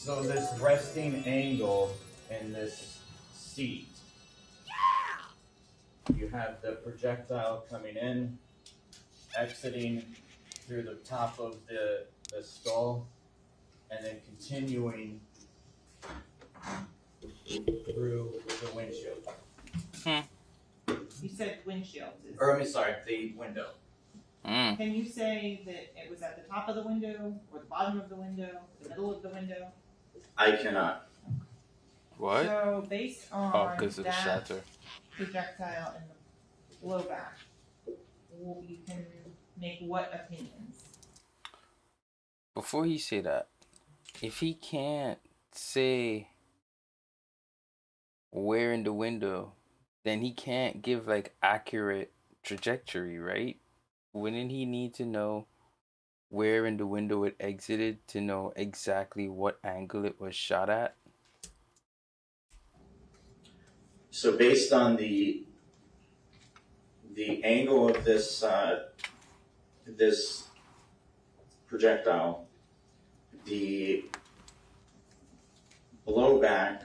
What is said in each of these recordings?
So this resting angle in this seat, you have the projectile coming in, exiting through the top of the skull, and then continuing through the windshield. You said windshield. Or, I mean, sorry, the window. Can you say that it was at the top of the window, or the bottom of the window, the middle of the window? I cannot. What? So based on because of the that shatter. projectile and the blowback, you can make what opinions? Before he say that, if he can't say where in the window, then he can't give like accurate trajectory, right? Wouldn't he need to know where in the window it exited to know exactly what angle it was shot at? So based on the angle of this this projectile, the blowback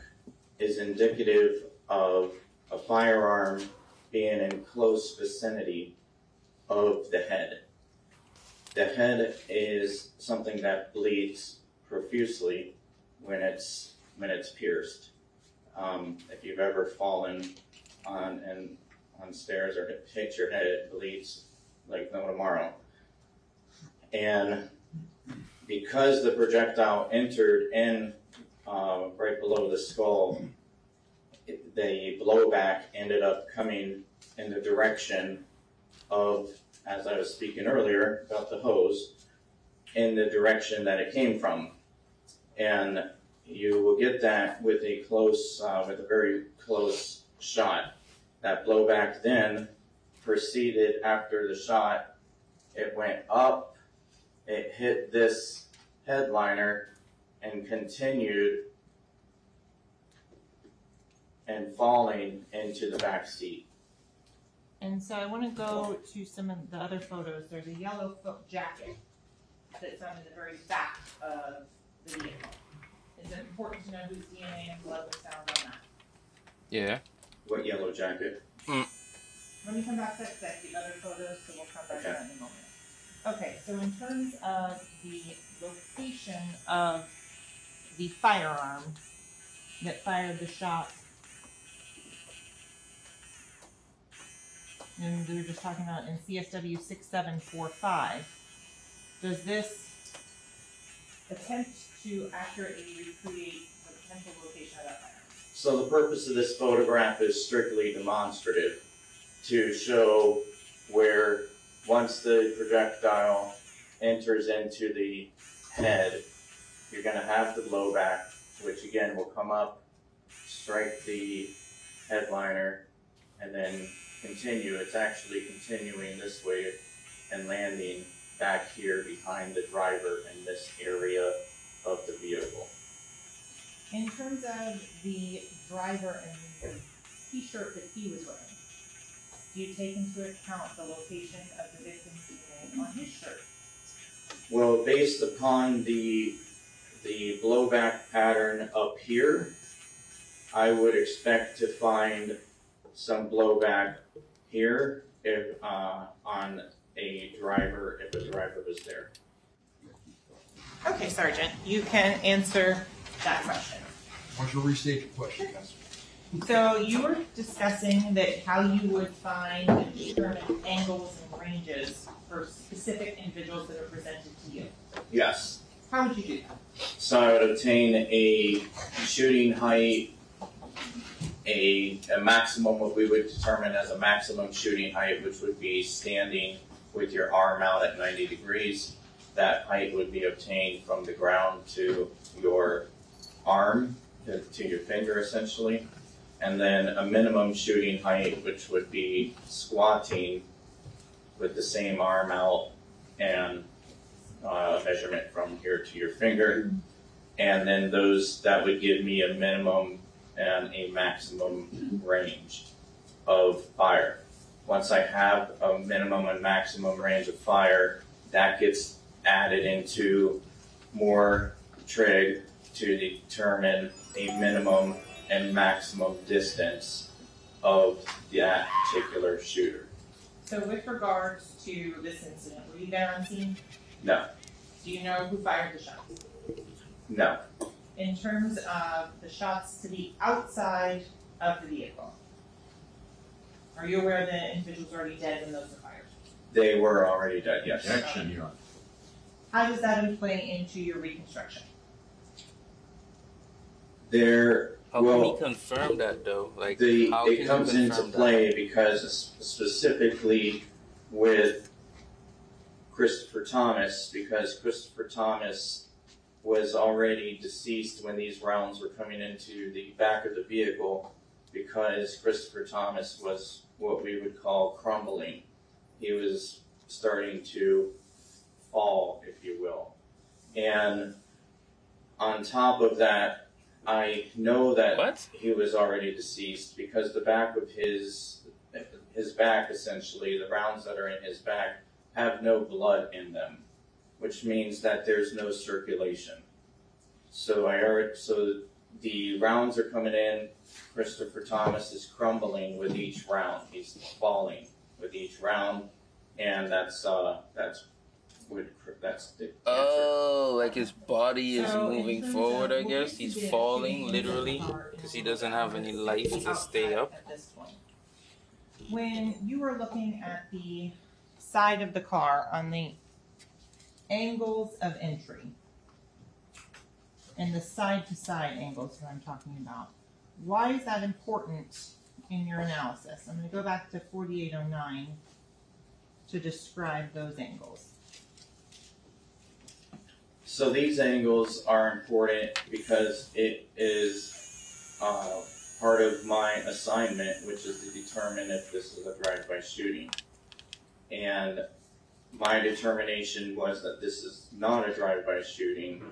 is indicative of a firearm being in close vicinity of the head. The head is something that bleeds profusely when it's pierced. If you've ever fallen on stairs or hit your head, it bleeds like no tomorrow. And because the projectile entered in right below the skull, the blowback ended up coming in the direction of, as I was speaking earlier about the hose, in the direction that it came from. And you will get that with a very close shot. That blowback then proceeded after the shot. It went up, it hit this headliner, and continued and falling into the back seat. And so I want to go to some of the other photos. There's a yellow jacket that's found in the very back of the vehicle. Is it important to know whose DNA and blood was found on that? Yeah. What yellow jacket? Let me come back to that, the other photos, so we'll come back to that in a moment. Okay, so in terms of the location of the firearm that fired the shot, and we were just talking about in CSW 6745, does this attempt to accurately recreate the potential location of that firearm? So the purpose of this photograph is strictly demonstrative to show where once the projectile enters into the head, you're going to have the blowback, which again will come up, strike the headliner, and then continue. It's actually continuing this way and landing back here behind the driver in this area of the vehicle. In terms of the driver and the t-shirt that he was wearing, do you take into account the location of the victim's DNA on his shirt? Well, based upon the blowback pattern up here, I would expect to find some blowback here if on a driver, if a driver was there. Okay, Sergeant, you can answer that question. Why don't you restate your question? So you were discussing that how you would find and determine angles and ranges for specific individuals that are presented to you. Yes. How would you do that? So I would obtain a shooting height, a maximum, what we would determine as a maximum shooting height, which would be standing with your arm out at 90 degrees. That height would be obtained from the ground to your arm, to your finger essentially. And then a minimum shooting height, which would be squatting with the same arm out and measurement from here to your finger. And then that would give me a minimum and a maximum range of fire. Once I have a minimum and maximum range of fire, that gets added into more trig to determine a minimum and maximum distance of that particular shooter. So with regards to this incident, were you there on scene? No, Do you know who fired the shots? no. In terms of the shots to the outside of the vehicle, are you aware the individual was already dead when those were fired? They were already dead, yes. Objection, Your Honor. How does that play into your reconstruction? There, How can well, he confirm that though? Like, how it can comes he into confirm play because specifically with Christopher Thomas, because Christopher Thomas was already deceased when these rounds were coming into the back of the vehicle, because Christopher Thomas was what we would call crumbling. He was starting to fall, if you will. And on top of that, I know that What? he was already deceased because the back of his back, essentially, the rounds that are in his back, have no blood in them, which means that there's no circulation. So the rounds are coming in. Christopher Thomas is crumbling with each round. He's falling with each round, and that's the answer. Oh, like his body is So, in moving terms forward, of- I we'll guess. get to He's the falling, shooting literally, part because he in doesn't have any the life to stay outside up. At this point. When you were looking at the side of the car on the angles of entry and the side-to-side angles that I'm talking about, why is that important in your analysis? I'm going to go back to 4809 to describe those angles. So these angles are important because it is part of my assignment, which is to determine if this is a drive-by shooting. And my determination was that this is not a drive-by shooting,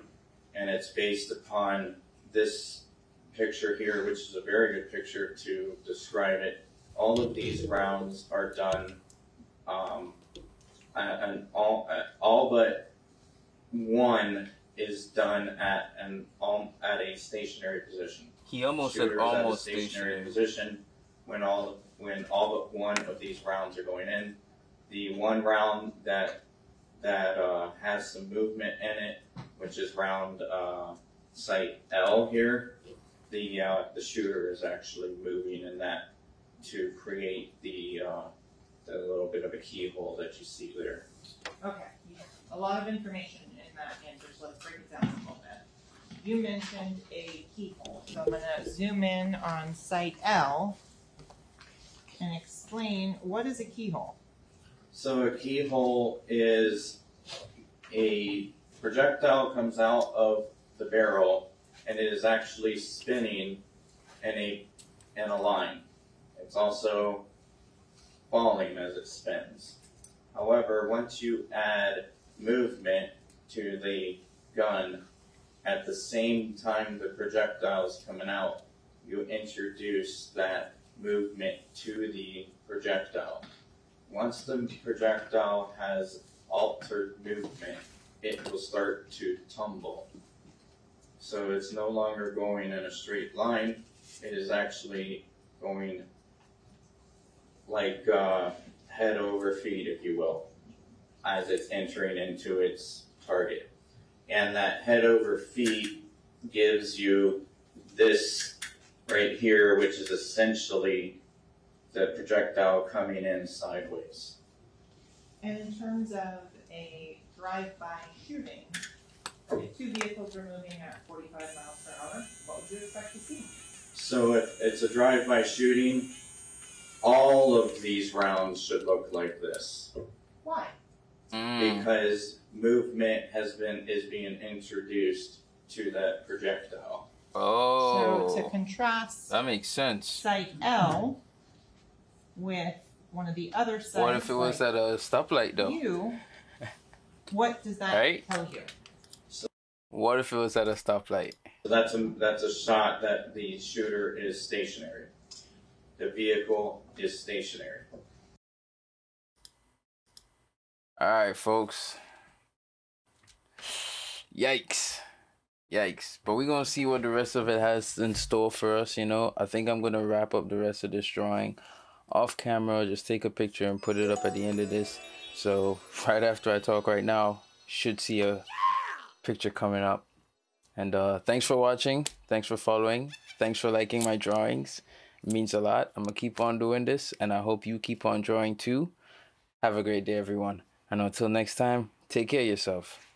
and it's based upon this picture here, which is a very good picture to describe it. All of these rounds are done, and all but one is done at a stationary position. He almost said Shooter's at a almost stationary stationary. position when all but one of these rounds are going in. The one round that has some movement in it, which is round site L here, the shooter is actually moving in that to create the little bit of a keyhole that you see there. Okay, a lot of information in that answer, so let's break it down a little bit. You mentioned a keyhole, so I'm going to zoom in on site L and explain what is a keyhole. So a keyhole is a projectile comes out of the barrel and it is actually spinning in a line. It's also falling as it spins. However, once you add movement to the gun at the same time the projectile is coming out, you introduce that movement to the projectile. Once the projectile has altered movement, it will start to tumble. So it's no longer going in a straight line, it is actually going like head over feet, if you will, as it's entering into its target. And that head over feet gives you this right here, which is essentially the projectile coming in sideways. And in terms of a drive-by shooting, if two vehicles are moving at 45 miles per hour, what would you expect to see? So if it's a drive-by shooting, all of these rounds should look like this. Why? Because movement is being introduced to that projectile. Oh, So to contrast that makes sense. site L with one of the other sites, What if it was at a stoplight though? you, what does that Right? tell you? What if it was at a stoplight? So that's a shot that the shooter is stationary. The vehicle is stationary. All right, folks. Yikes. Yikes. But we're going to see what the rest of it has in store for us, you know. I think I'm going to wrap up the rest of this drawing off camera, just take a picture and put it up at the end of this. So right after I talk right now, should see a picture coming up. And thanks for watching. Thanks for following. Thanks for liking my drawings. It means a lot. I'm going to keep on doing this, and I hope you keep on drawing too. Have a great day, everyone. And until next time, take care of yourself.